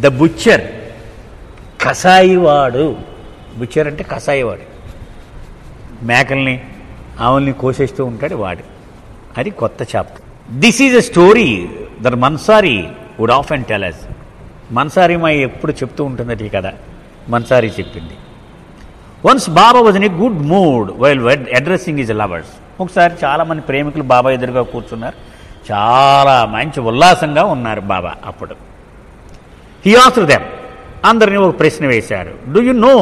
The butcher, కసాయివాడు. Butcher అంటే కసాయివాడు, మేకల్ని ఆవుల్ని కోసేస్తూ ఉంటాడు వాడు. అది కొత్త chapter. This is a story that Mansari would ఆఫ్ అండ్ టెల్ అస్. మన్సారి మా ఎప్పుడు చెప్తూ ఉంటున్నది ఈ కథ. మన్సారి చెప్పింది. Once Baba was in a good mood while addressing his lovers. ఒకసారి చాలామంది ప్రేమికులు బాబా ఎదురుగా కూర్చున్నారు. చాలా మంచి ఉల్లాసంగా ఉన్నారు బాబా అప్పుడు. హీ ఆస్క్డ్ దెమ్, అందరినీ ఒక ప్రశ్న వేశారు. Do you know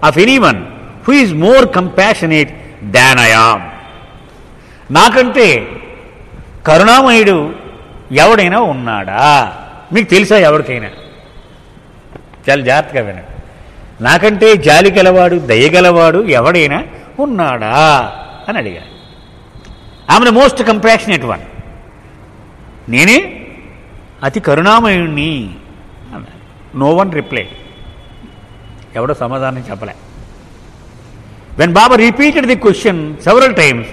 of anyone who is more compassionate than I am? నాకంటే కరుణామయుడు ఎవడైనా ఉన్నాడా? మీకు తెలుసా ఎవరికైనా? చాలా జాగ్రత్తగా వినండి. నాకంటే జాలి గలవాడు, దయగలవాడు ఎవడైనా ఉన్నాడా అని అడిగారు. I'm the most compassionate one. నేనే అతి కరుణామయుణ్ణి అన్నారు. No one reply. ఎవడో సమాధానం చెప్పలే. When Baba repeated the question several times,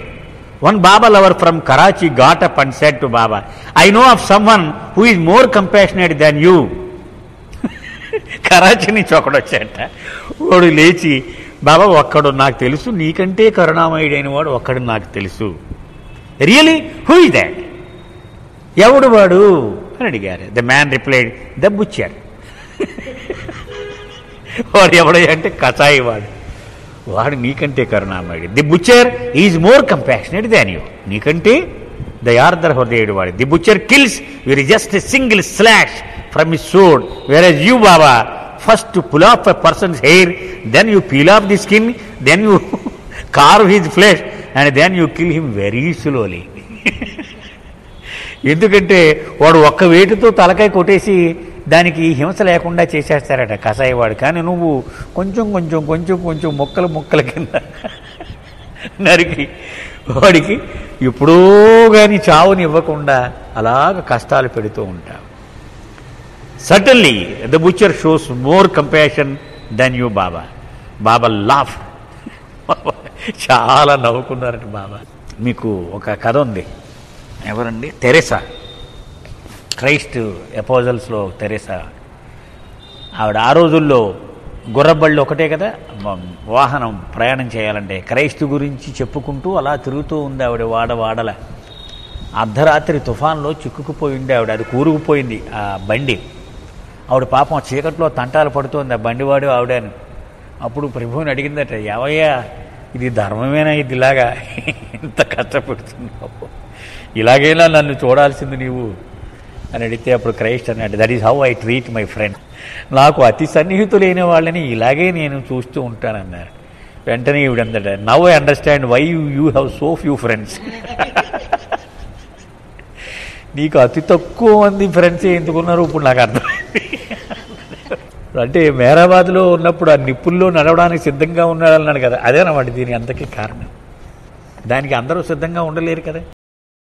one Baba lover from Karachi got up and said to Baba, I know of someone who is more compassionate than you. Karachi నుంచి ఒకడు వచ్చాట. వాడు లేచి, బాబా ఒక్కడు నాకు తెలుసు, నీకంటే కరుణామయుడైన వాడు ఒక్కడు నాకు తెలుసు. Really who is that? ఎవడు వాడు అని అడిగారు. The man replied, the butcher. వాడు ఎవడో అంటే కసాయి వాడు. వాడు నీకంటే కరుణామయుడు. The butcher is more compassionate than you. నీకంటే దయార్ద్ర హృదయుడు వాడు. The butcher kills with just a single slash from his sword, where you Baba first pull off a person's hair, then you peel off the skin, then you carve his flesh and then you kill him very slowly. ఎందుకంటే వాడు ఒక్క వేటుతో తలకాయ కొట్టేసి దానికి హింస లేకుండా చేసేస్తారట కసాయివాడు. కానీ నువ్వు కొంచెం కొంచెం కొంచెం కొంచెం ముక్కలు ముక్కల కింద నరికి వాడికి ఎప్పుడో కానీ చావుని ఇవ్వకుండా అలాగ కష్టాలు పెడుతూ ఉంటావు. Certainly the butcher shows more compassion than you Baba. Baba laugh. చాలా నవ్వుకున్నారట బాబా. మీకు ఒక కథ ఉంది. ఎవరండి? తెరెసా. క్రైస్ట్ అపోజల్స్లో తెరెసా. ఆవిడ ఆ రోజుల్లో గుర్రబళ్ళు ఒకటే కదా వాహనం ప్రయాణం చేయాలంటే. క్రైస్తు గురించి చెప్పుకుంటూ అలా తిరుగుతూ ఉంది ఆవిడ వాడల. అర్ధరాత్రి తుఫాన్లో చిక్కుకుపోయింది ఆవిడ. అది కూరుకుపోయింది ఆ బండి. ఆవిడ పాపం చీకట్లో తంటాలు పడుతోంది ఆ బండివాడు ఆవిడను. అప్పుడు ప్రభువుని అడిగిందట, ఏవయ్యా ఇది ధర్మమేనా, ఇది ఇలాగా ఇంత కష్టపడుతున్నావు, ఇలాగైనా నన్ను చూడాల్సింది నీవు అని అడిగితే అప్పుడు క్రైస్ట్ అన్నాడు, that is how I treat my friend. నాకు అతి సన్నిహితులైన వాళ్ళని ఇలాగే నేను చూస్తూ ఉంటానన్నారు. వెంటనే ఈవిడందట, now I understand why you have so few friends. నీకు అతి తక్కువ మంది ఫ్రెండ్స్ ఎందుకున్నారు ఇప్పుడు నాకు అర్థమైంది. అంటే మేరాబాద్లో ఉన్నప్పుడు ఆ నిప్పుల్లో నడవడానికి సిద్ధంగా ఉన్నాడన్నాడు కదా, అదేనమాట దీని అంతకీ కారణం. దానికి అందరూ సిద్ధంగా ఉండలేరు కదా.